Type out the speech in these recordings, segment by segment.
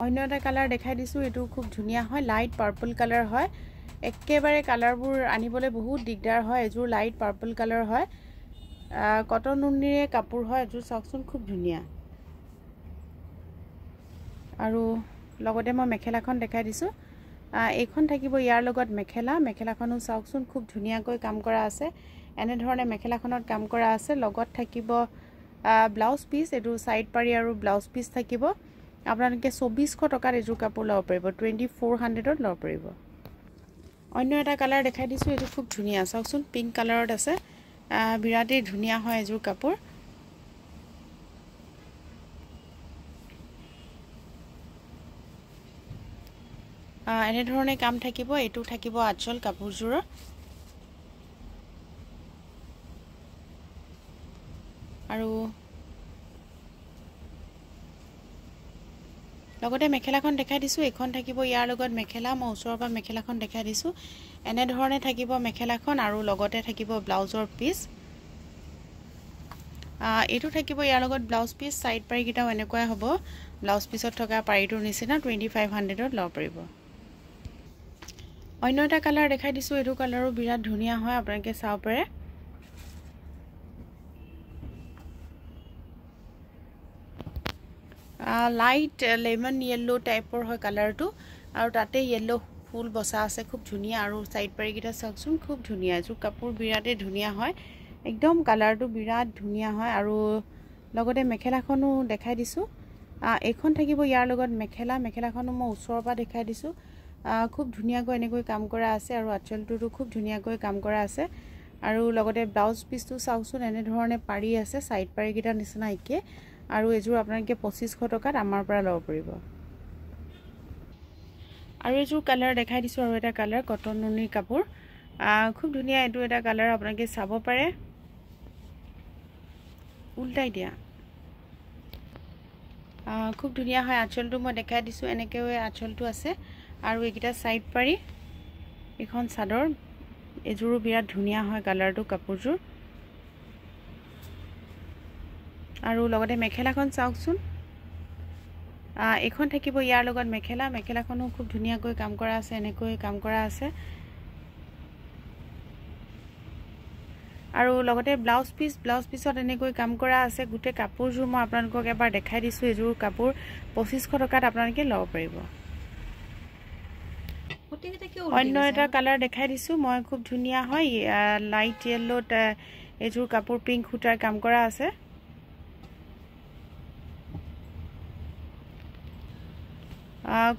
অন্য এটা কালাৰ দেখাই দিছো এটো খুব ধুনিয়া হয় লাইট পাৰ্পল কালাৰ হয় একেবাৰে কালাৰবোৰ আনিবলৈ বহুত দিগদাৰ হয় এজোৰ লাইট পাৰ্পল কালাৰ হয় কটন উন্নিৰে কাপোৰ হয় এজোৰ চাওকচোন খুব ধুনিয়া আৰু লগতে মই মেখেলাখন দেখাই দিছো এইখন থাকিব ইয়াৰ লগত মেখেলাখনো চাওকচোন খুব ধুনিয়াকৈ কাম কৰা আছে এনে ধৰণে মেখেলাখনত কাম কৰা আছে লগত থাকিব ব্লাউজ পিস এটো সাইড পাৰি আৰু ব্লাউজ পিস থাকিব আপোনালোকে 2400 টকাত এজোৰ কাপোৰ লব পাৰিব 2400 ত লব পাৰিব অন্য এটা কালাৰ দেখাই দিছো এটো খুব ধুনিয়া চাওকচোন পিংক কালাৰত আছে বিৰাটে ধুনিয়া হয় এজোৰ কাপোৰ এনে ধৰণে কাম থাকিব এটো থাকিব আচল কাপোৰজোৰ আৰু লগতে মেখেলাখন দেখাই দিছো এখন থাকিব ইয়াৰ লগত মেখেলা মই ওচৰৰ পৰা মেখেলাখন দেখাই দিছো এনে ধৰণে থাকিব মেখেলাখন আৰু লগতে থাকিব ব্লাউজৰ পিস এটো থাকিব ইয়াৰ লগত ব্লাউজ পিস সাইড পাৰি কিটাও এনেকৈ হ'ব ব্লাউজ পিছত থকা পাৰিটোৰ নিচিনা 2500 ত লব পাৰিব অন্য এটা কালাৰ দেখাই দিছো এটো কালাৰো বিৰাট ধুনিয়া হয় আপোনালোকে চাও পাৰে লাইট লেমন ইয়েলো টাইপৰ হয় কালাৰটো আৰু তাতে ইয়েলো ফুল বসা আছে খুব ধুনিয়া আৰু সাইড পাৰি কিটা চাওকচোন খুব ধুনিয়া এজোৰ কাপোৰ বিৰাটে ধুনিয়া হয় একদম কালাৰটো বিৰাট ধুনিয়া হয় আৰু লগতে মেখেলাখনো দেখাই দিছো এখন থাকিব ইয়াৰ লগত মেখেলাখনো মই ওচৰৰ পৰা দেখাই দিছো খুব ধুনিয়াকৈ এনেকৈ কাম কৰা আছে আৰু আঁচলটোটো খুব ধুনিয়াকৈ কাম কৰা আছে আৰু লগতে ব্লাউজ পিসটো চাওকচোন এনে ধৰণে পাৰি আছে সাইড পাৰি কিটা নিচিনা একে আৰু এজোৰ আপোনালোকে 2500 টকাত আমাৰ পৰা লব পাৰিব আৰু এজোৰ কালাৰ দেখাই দিছো আৰু এটা কালাৰ কটন নুনিৰ কাপোৰ খুব ধুনিয়া এটো এটা কালাৰ আপোনালোকে চাব পাৰে উল্টাই দিয়া খুব ধুনিয়া হয় আঁচলটো মই দেখাই দিছো এনেকৈ আঁচলটো আছে আৰু একিটা সাইড পাৰি এখন চাদৰ এজোৰো বিৰাট ধুনিয়া হয় কালাৰটো কাপোৰজোৰ আৰু লগতে মেখেলাখন চাওকচোন এখন থাকিব ইয়াৰ লগত মেখেলাখনো খুব ধুনিয়াকৈ কাম কৰা আছে এনেকৈ কাম কৰা আছে আৰু লগতে ব্লাউজ পিছত এনেকৈ কাম কৰা আছে গুটে কাপোৰজোৰ মই আপোনালোকক এবাৰ দেখাই দিছো এজোৰ কাপোৰ 2500 টকাত আপোনালোকে লব পাৰিব অন্য এটা কালাৰ দেখাই দিছো মই খুব ধুনিয়া হয় লাইট ইয়েলোত এজোৰ কাপোৰ পিংক সূতাৰ কাম কৰা আছে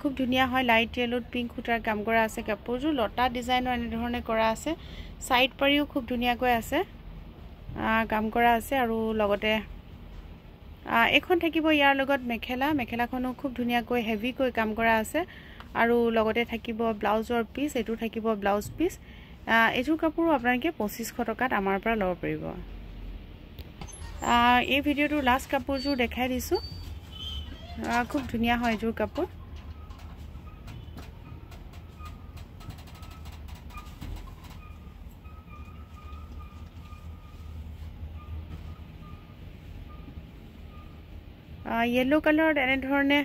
খুব ধুনিয়া হয় লাইট ইয়েলোত পিংক সূতাৰ কাম কৰা আছে কাপোৰজোৰ লতা ডিজাইনৰ এনে ধৰণে কৰা আছে সাইড পাৰিও খুব ধুনিয়াকৈ আছে কাম কৰা আছে আৰু লগতে এখন থাকিব ইয়াৰ লগত মেখেলাখনো খুব ধুনিয়াকৈ হেভিকৈ কাম কৰা আছে আৰু লগতে থাকিব ব্লাউজৰ পিস এটো থাকিব ব্লাউজ পিস এজোৰ কাপোৰ আপোনালোকে 2500 টকাত আমাৰ পৰা লব পাৰিব এই ভিডিওটো লাষ্ট কাপোৰজোৰ দেখাই দিছো খুব ধুনিয়া হয় এজোৰ কাপোৰ yellow color এনে ধৰণে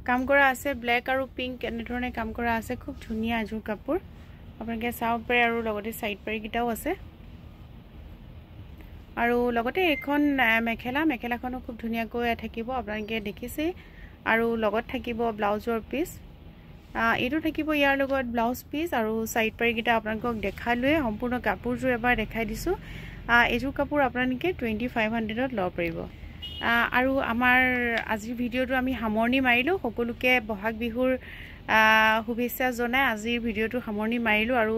কাম কৰা আছে ব্ল্যাক আৰু পিংক এনে ধৰণে কাম কৰা আছে খুব ধুনিয়া এজোৰ কাপোৰ আপোনালোকে চাও পাৰে আৰু লগতে সাইড পাৰি কিটাও আছে আৰু লগতে এখন মেখেলাখনো খুব ধুনিয়াকৈ থাকিব আপোনালোকে দেখিছে আৰু লগত থাকিব ব্লাউজৰ পিস এটো থাকিব ইয়াৰ লগত ব্লাউজ পিস আৰু সাইড পাৰি কিটা আপোনালোকক দেখালোৱে সম্পূৰ্ণ কাপোৰজোৰ এবাৰ দেখাই দিছো এজোৰ কাপোৰ আপোনালোকে 2500 ত লব পাৰিব আৰু আমাৰ আজিৰ ভিডিওটো আমি সামৰণি মাৰিলো সকলোকে বহাগ বিহুৰ শুভেচ্ছা জনাই আজিৰ ভিডিওটো সামৰণি মাৰিলো আৰু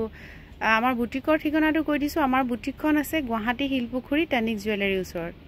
আমাৰ বুটিকৰ ঠিকনাটো কৈ দিছো আমাৰ বুটিকখন আছে গুৱাহাটী হিলপুখুৰী টানিক জুৱেলাৰী ওচৰত